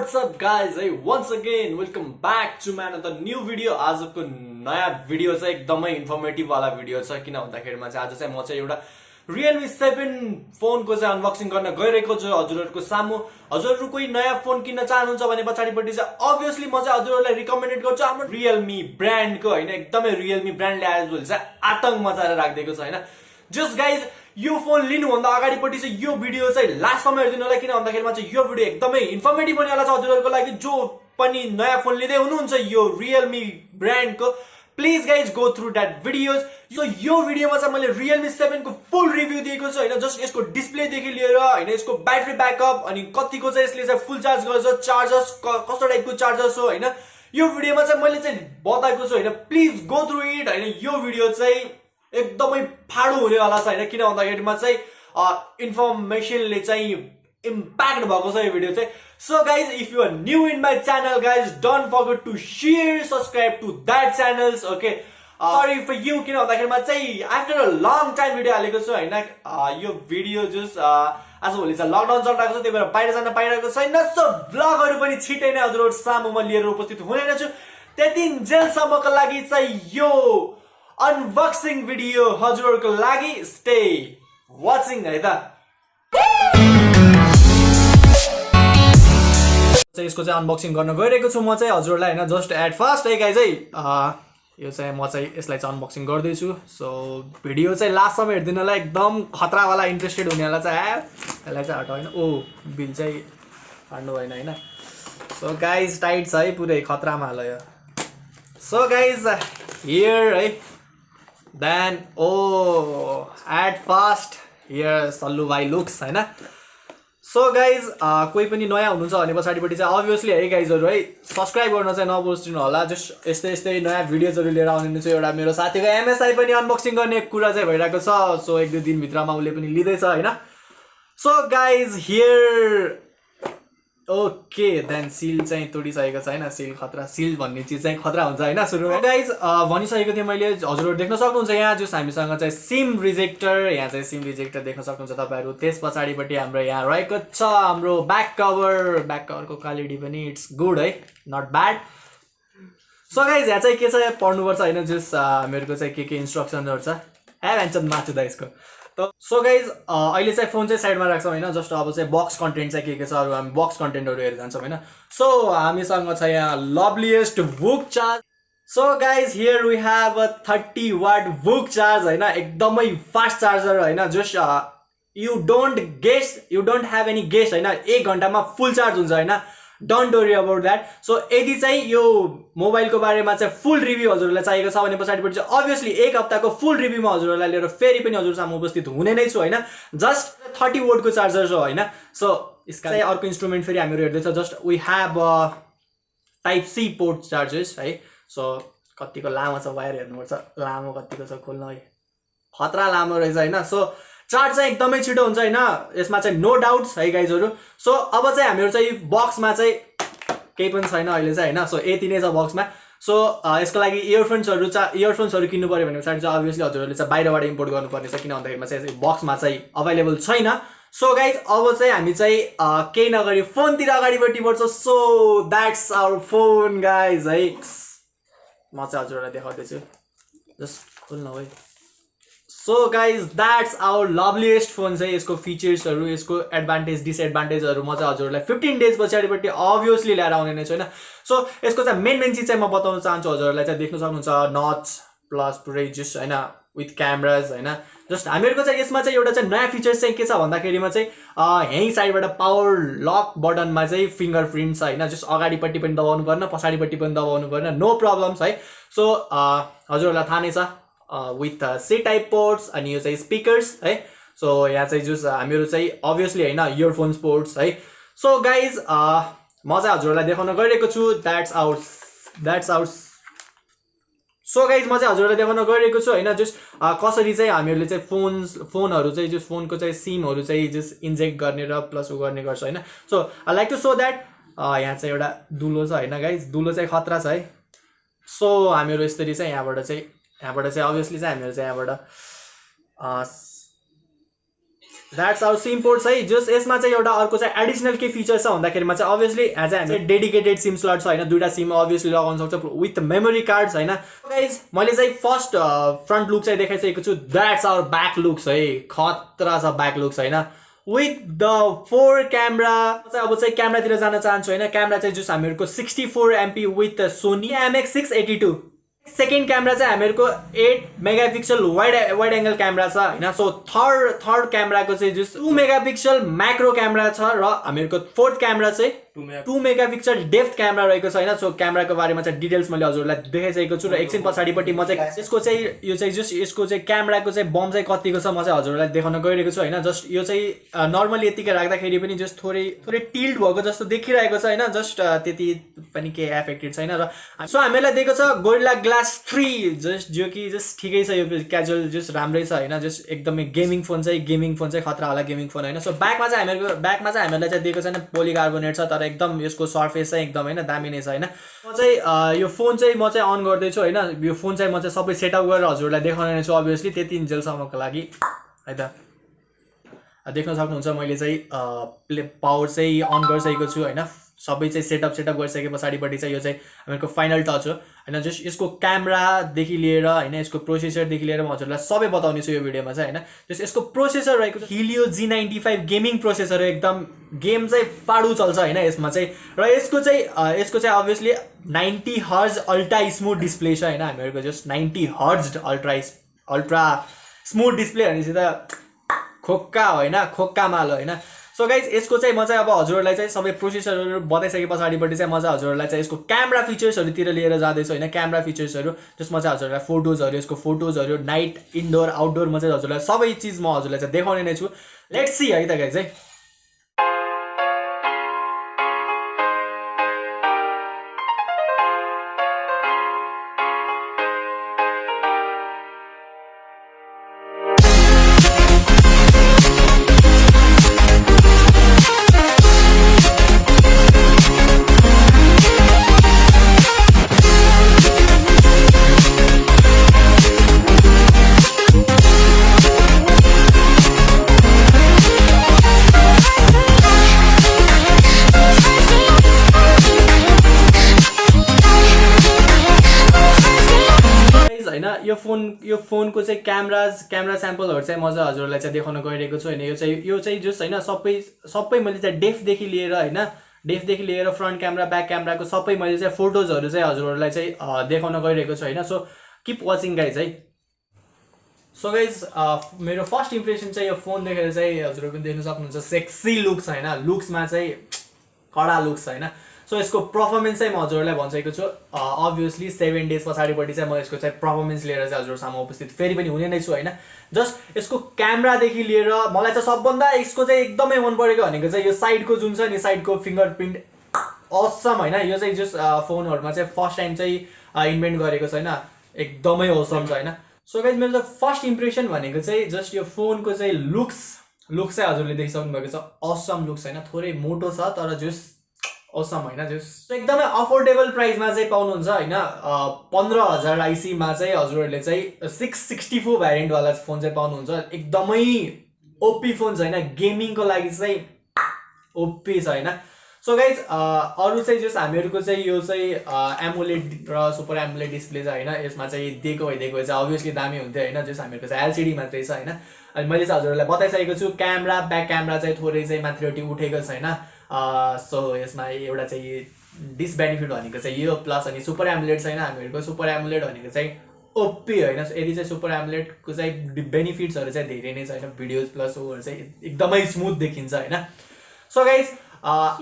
what's up guys? Hey, once again welcome back to another new video. आजको नयाँ video चाहिँ एकदमै informative वाला भिडियो छ किन भन्दाखेरिमा चाहिँ आज चाहिँ म चाहिँ एउटा Realme 7 फोनको चाहिँ अनबक्सिङ गर्न गइरहेको छु हजुरहरुको सामु। हजुरहरु कोही नयाँ फोन किन्न चाहनुहुन्छ भने पछाडीपट्टि चाहिँ obviously म चाहिँ हजुरहरुलाई रिकमेन्डेड गर्छु हाम्रो Realme ब्रान्डको हैन एकदमै Realme ब्रान्डले आजभोलि चाहिँ आतंक मचाएर राख्दिएको छ हैन। जस्ट गाइज यो फोन लिनुभन्दा अगाडिपट्टि चाहिँ यो भिडियो चाहिँ लास्टसम्म हेर्दिनु होला किन भन्दाखेरिमा चाहिँ यो भिडियो एकदमै इन्फर्मेटिभ हुनेवाला छ हजुरहरुको लागि जो पनि नयाँ फोन लिँदै हुनुहुन्छ यो Realme ब्रान्डको। Please guys go through that videos. So यो भिडियोमा चाहिँ मैले Realme 7 को फुल रिभ्यू दिएको छु हैन। जस्ट यसको डिस्प्ले देखि लिएर हैन यसको ब्याट्री ब्याकअप अनि कतिको चाहिँ यसले चाहिँ फुल चार्ज गर्छ, चार्जर्स कस्तो टाइपको चार्जर्स हो हैन यो भिडियोमा चाहिँ मैले चाहिँ बताएको छु हैन। प्लिज गो थ्रु इट हैन। यो भिडियो चाहिँ एकदमै फाडो हुनेवाला छ हैन किन भन्दाखेरिमा चाहिँ इन्फर्मेसनले चाहिँ इम्प्याक्ट भएको छ यो भिडियो चाहिँ। So guys if you are new in my channel guys don't forget to share subscribe to that channels okay. Sorry for you किन भन्दाखेरिमा चाहिँ after a long time video हालेको छु हैन। यो भिडियो जस आजभोलि चाहिँ लकडाउन चलिरहेको छ त्यही भएर बाहिर जान पाइरहेको छैन। सो भ्लगहरु पनि छिटै नै हजुरहरु सामुमा लिएर उपस्थित हुने नै छु। त्यति जेलसम्मको लागि चाहिँ यो अनबक्सिङ भिडियो हजुरहरुको लागि स्टे वाचिङ है त। यसको चाहिँ अनबक्सिङ गर्न गइरहेको छु म चाहिँ हजुरहरुलाई हैन। जस्ट एट फर्स्ट है गाइज है यो चाहिँ म चाहिँ यसलाई चाहिँ अनबक्सिङ गर्दै छु। सो भिडियो चाहिँ लास्टसम्म हेर्दिनलाई एकदम खतरा वाला इन्ट्रेस्टेड हुनेवाला चाहिँ यसलाई चाहिँ हटाउ हैन। ओ बिल चाहिँ फाड्नु भएन हैन। सो गाइज टाइट छ है पुरै खतरामा हाल्यो यो। सो गाइज हियर है देन एट फर्स्ट हियर सल्लु भाइ लुक्स हैन। सो गाइज कोही पनि नयाँ हुनुहुन्छ भने पछाडिपट्टि चाहिँ अभियसली है गाइजहरु है सब्स्क्राइब गर्न चाहिँ नबिर्सिनु होला। जस्ट यस्तै यस्तै नयाँ भिडियोजहरु लिएर आउने छु। एउटा मेरो साथीको एमएसआई पनि अनबक्सिङ गर्ने कुरा चाहिँ भइरहेको छ। सो एक दुई दिन भित्रमा उले पनि लिँदैछ हैन। So guys here okay then seal चाहिँ तोडिसकेको छ हैन। सिल खतरा सिल भन्ने चिज चाहिँ खतरा हुन्छ हैन सुरुमा। गाइज भनिसकेको थिएँ मैले हजुरहरु देख्न सक्नुहुन्छ यहाँ जस हामीसँग चाहिँ सिम रिजेक्टर यहाँ चाहिँ सिम रिजेक्टर देख्न सक्नुहुन्छ तपाईहरु। त्यस पछाडिपट्टि हाम्रो यहाँ रहेको छ हाम्रो ब्याक कभरको क्वालिटी पनि इट्स गुड है नट ब्याड। सो गाइज यहाँ चाहिँ के छ पढ्नुपर्छ हैन जस हामीहरुको चाहिँ के इन्स्ट्रक्सनहरु छ ए भन्छ माथि द यसको। सो गाइज अहिले चाहिँ फोन चाहिँ साइडमा राख्छौँ हैन। जस्ट अब चाहिँ बक्स कन्टेन्ट चाहिँ के छ अरु हामी बक्स कन्टेन्टहरु हेर्न जान्छौँ हैन। सो हामीसँग छ यहाँ loveliest book charge. So guys here we have a 30 watt book charge हैन एकदमै फास्ट चार्जर हैन। Just you don't have any guest हैन 1 घण्टामा फुल चार्ज हुन्छ हैन। Don't worry about that. So यदि चाहिँ यो मोबाइलको बारेमा चाहिँ फुल रिभ्यू हजुरहरुलाई चाहिएको छ भने पछाडिपट्टि चाहिँ अभियसली 1 हप्ताको फुल रिभ्यू म हजुरहरुलाई लिएर फेरि पनि हजुरसामु उपस्थित हुने नै छु हैन। जस्ट 30 वोल्टको चार्जर हो हैन। सो यसका चाहिँ अर्को इन्स्ट्रुमेन्ट फेरि हामीहरु हेर्दै छ। Just we have type C port chargers है। सो कतिको लामो छ वायर हेर्नुपर्छ लामो कतिको छ खोल्न है खतरा लामो रहेछ हैन। सो चार्ज चाहिँ एकदमै छिटो हुन्छ हैन यसमा चाहिँ नो डाउट्स है गाइजहरु। सो अब चाहिँ हामीहरु चाहिँ बक्समा चाहिँ केही पनि छैन अहिले चाहिँ हैन। सो यति नै छ बक्समा। सो यसको लागि इयरफोन्सहरु किन्नु पर्यो भने पछाडी चाहिँ अभियसली हजुरहरुले चाहिँ बाहिरबाट इम्पोर्ट गर्नुपर्ने छ किन भन्दाखेरिमा चाहिँ बक्समा चाहिँ अवेलेबल छैन। सो गाइज अब चाहिँ हामी चाहिँ केही नगरी फोनतिर अगाडिपट्टि बढ्छौँ। So that's our phone guys है। म चाहिँ हजुरहरुलाई देखाउँदै छु जस्ट खोल्नु है। So guys that's our loveliest phone चाहिँ यसको फिचर्सहरु यसको एडभान्टेज डिसएडभान्टेजहरु म चाहिँ हजुरहरुलाई 15 डेज पछाडिपट्टि अभियसली ल्याएर आउने नै छु हैन। सो यसको चाहिँ मेन चीज चाहिँ म बताउन चाहन्छु हजुरहरुलाई चाहिँ देख्न सक्नुहुन्छ नच प्लस पुरै जस्ट हैन विथ क्यामेराज हैन। जस्ट हामीहरुको चाहिँ यसमा चाहिँ एउटा चाहिँ नयाँ फिचर्स चाहिँ के छ भन्दाखेरिमा चाहिँ यही साइडबाट पावर लक बटनमा चाहिँ फिंगरप्रिन्ट छ हैन। जस्ट अगाडिपट्टि पनि दबाउनु पर्न पछाडिपट्टि पनि दबाउनु पर्न नो प्रब्लम्स है। सो हजुरहरुलाई थाहा नै छ विथ सी टाइप पोर्ट्स अनि यो चाहिँ स्पिकर्स है। सो यहाँ चाहिँ जुस हामीहरु चाहिँ अभियसली हैन इयरफोन्स पोर्ट्स है। सो गाइज म चाहिँ हजुरहरुलाई देखाउन गइरहेको छु द्याट्स आवर सो गाइज म चाहिँ हजुरहरुलाई देखाउन गइरहेको छु हैन जस्ट कसरी चाहिँ हामीहरुले चाहिँ फोनहरु चाहिँ जस फोनको चाहिँ सिमहरु चाहिँ जस इन्जेक्ट गर्ने र प्लस उ गर्ने गर्छ हैन। So I like to so that यहाँ चाहिँ एउटा दुलो छ हैन गाइज दुलो चाहिँ खतरा छ है। सो हामीहरु यसरी चाहिँ यहाँबाट चाहिँ अभियसली चाहिँ हामीहरु चाहिँ यहाँबाट द्याट्स आवर सिम पोर्ट है जस यसमा चाहिँ एउटा अर्को चाहिँ एडिसनल के फिचर छ भन्दाखेरिमा चाहिँ अभियसली एज हामी डेडिकेटेड सिम स्लट छ हैन दुईटा सिम अभियसली लगाउन सक्छ विथ मेमोरी कार्ड्स हैन गाइज मैले चाहिँ फर्स्ट फ्रन्ट लुक चाहिँ देखाइसकेको छु द्याट्स आवर ब्याक लुक्स है खतरा छ ब्याक लुक्स हैन विथ द 4 क्यामेरा चाहिँ अब चाहिँ क्यामेरातिर जान चाहन्छु हैन क्यामेरा चाहिँ जुस हामीहरुको 64 MP with Sony IMX682 second camera चाहिँ हामीहरुको 8 मेगापिक्सल वाइड एंगल क्यामेरा छ हैन सो थर्ड क्यामेराको चाहिँ जुस 2 मेगापिक्सल म्याक्रो क्यामेरा छ र हामीहरुको फोर्थ क्यामेरा चाहिँ 2 मेगापिक्सल डेप्थ क्यामेरा रहेको छ हैन सो क्यामेराको बारेमा चाहिँ डिटेल्स मैले हजुरलाई देखाइसकेको छु र एकछिन पछाडीपट्टि म चाहिँ यसको चाहिँ यो चाहिँ जस्ट यसको चाहिँ क्यामेराको चाहिँ बम चाहिँ कतिको छ म चाहिँ हजुरलाई देखाउन गइरहेको छु हैन जस्ट यो चाहिँ नर्मली यतिकै राख्दाखेरि पनि जस्ट थोरै टिल्ट भएको जस्तो देखिरहेको छ हैन जस्ट त्यति पनि के एफेक्टेड छैन र सो हामीलाई दिएको छ गोरिल्ला ग्लास 3 जस्ट जो कि जस्ट ठिकै छ यो क्याजुअल जस्ट राम्रै छ हैन जस्ट एकदमै गेमिङ फोन चाहिँ खतरा होला गेमिङ फोन हैन सो ब्याकमा चाहिँ हामीलाई चाहिँ दिएको छैन पोलिकार्बोनेट छ तर एकदम यसको सर्फेस चाहिँ एकदम हैन दामी नै छ हैन म चाहिँ यो फोन चाहिँ म चाहिँ अन गर्दै छु हैन यो फोन चाहिँ म चाहिँ सबै सेटअप गरेर हजुरलाई देखाउने नै छु अभियसली त्यति जेलसम्मको लागि है त देख्न सक्नुहुन्छ मैले चाहिँ पावर चाहिँ अन गरिसकेको छु हैन सबै चाहिँ सेटअप गरिसके पछाडीपट्टि चाहिँ यो चाहिँ हामीहरुको फाइनल टच हो हैन जस्ट यसको क्यामेरा देखि लिएर हैन यसको प्रोसेसर देखि लिएर म हजुरलाई सबै बताउने छु यो भिडियोमा चाहिँ हैन जस्ट यसको प्रोसेसर रहेको छ Helio G95 गेमिङ प्रोसेसर हो एकदम गेम चाहिँ पाडु चल्छ हैन यसमा चाहिँ र यसको चाहिँ obviously 90 hertz ultra smooth display छ हैन हामीहरुको just 90 hertz ultra smooth display भनेपछि त खोक्का हो हैन खोक्का माल हो हैन सो गाइज यसको चाहिँ म चाहिँ अब हजुरहरूलाई चाहिँ सबै प्रोसेसरहरू बताइसके पछाडीपट्टि चाहिँ म चाहिँ हजुरहरूलाई चाहिँ यसको क्यामेरा फिचर्सहरुतिर लिएर जाँदैछु हैन क्यामेरा फिचर्सहरु जसमा चाहिँ हजुरहरूलाई फोटोजहरु यसको फोटोजहरु नाइट इन्डोर आउटडोर म चाहिँ हजुरलाई सबै चीज म हजुरलाई चाहिँ देखाउने नै छु लेट्स सी है त गाइज है यो फोनको चाहिँ क्यामेरा स्याम्पलहरु चाहिँ म चाहिँ हजुरलाई चाहिँ देखाउन गइरहेको छु हैन यो चाहिँ जस्ट हैन सबै मैले चाहिँ डेफ देखि लिएर फ्रन्ट क्यामेरा ब्याक क्यामेराको सबै मैले चाहिँ फोटोजहरु चाहिँ हजुरहरूलाई चाहिँ देखाउन गइरहेको छु हैन सो कीप वाचिङ गाइज है सो गाइज मेरो फर्स्ट इम्प्रेसन चाहिँ यो फोन देखेर चाहिँ हजुरहरु पनि देख्न सक्नुहुन्छ सेक्सी लुक्स हैन लुक्समा चाहिँ कडा लुक्स हैन सो यसको पर्फर्मेन्स चाहिँ म हजुरहरूलाई भनिसकेको छु अभियसली 7 डेज पछाडीपट्टि चाहिँ म यसको चाहिँ पर्फर्मेन्स लिएर चाहिँ हजुरहरुसामु उपस्थित फेरि पनि हुने नै छु हैन जस्ट यसको क्यामेरादेखि लिएर मलाई चाहिँ सबभन्दा यसको चाहिँ एकदमै मन परेको भनेको चाहिँ यो साइडको जुन छ नि साइडको फिङ्गरप्रिन्ट असम हैन यो चाहिँ जस्ट फोनहरुमा चाहिँ फर्स्ट टाइम चाहिँ इन्भेन्ट गरेको छ हैन एकदमै असम छ हैन सो गाइज मेरो चाहिँ फर्स्ट इम्प्रेसन भनेको चाहिँ जस्ट यो फोनको चाहिँ लुक्स चाहिँ हजुरले देखिसक्नु भएको छ असम लुक्स हैन थोरै मोटो छ तर जस्ट असम हैन जस्ट एकदमै अफोर्डेबल प्राइसमा चाहिँ पाउनुहुन्छ हैन 15000 आईसी मा चाहिँ हजुरहरुले चाहिँ 664 भ्यारिएन्ट वाला फोन चाहिँ पाउनुहुन्छ एकदमै ओपी फोन छ हैन गेमिङको लागि चाहिँ ओपी छ हैन सो गाइज अरु चाहिँ जस्ट हामीहरुको चाहिँ यो चाहिँ एमोलेड र सुपर एमोलेड डिस्प्ले छ हैन यसमा चाहिँ दिएको चाहिँ अभियसली दामी हुन्थ्यो हैन जस्ट हामीहरुको चाहिँ एलसीडी मात्रै छ हैन अनि मैले चाहिँ हजुरहरुलाई बताइसकेको छु क्यामेरा ब्याक क्यामेरा चाहिँ थोरै चाहिँ माथिपट्टि उठेको छ हैन सो यसमा एउटा चाहिँ डिसबेनिफिट भनेको चाहिँ यो प्लस अनि सुपर एमोलेड छैन हामीहरुको सुपर एमोलेड भनेको चाहिँ ओपी हैन यदि चाहिँ सुपर एमोलेडको चाहिँ बेनिफिट्सहरु चाहिँ धेरै नै छ हैन भिडियोज प्लस ओहरु चाहिँ एकदमै स्मुथ देखिन्छ हैन सो गाइज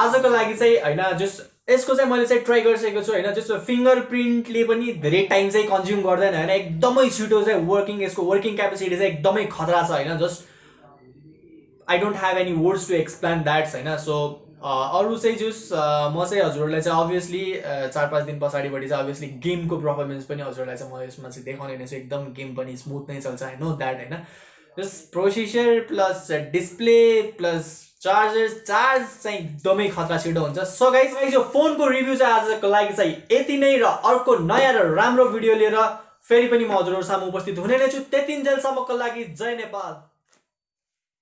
आजको लागि चाहिँ हैन जस्ट यसको चाहिँ मैले चाहिँ ट्राई गरिसकेको छु हैन जस्तो फिङ्गरप्रिन्टले पनि धेरै टाइम चाहिँ कन्ज्युम गर्दैन हैन एकदमै छिटो चाहिँ यसको वर्किङ क्यापेसिटी चाहिँ एकदमै खतरा छ हैन just I don't have any words to explain that's हैन सो अरु चाहिँ जस म चाहिँ हजुरहरुलाई चाहिँ अभियसली 4-5 दिन पछाडीबडी चाहिँ अभियसली गेमको पर्फर्मेन्स पनि हजुरहरुलाई चाहिँ म यसमा चाहिँ देखाउने नै छु एकदम गेम पनि स्मुथ नै चल्छ आई नो द्याट हैन जस processor plus display plus charge चाहिँ एकदमै खतरा छिटो हुन्छ सो गाइस यो फोनको रिभ्यू चाहिँ आजको लागि चाहिँ यति नै र अर्को नयाँ र राम्रो भिडियो लिएर फेरि पनि म हजुरहरु सामु उपस्थित हुने नै छु त्यतिन्जेलसम्मको लागि जय नेपाल।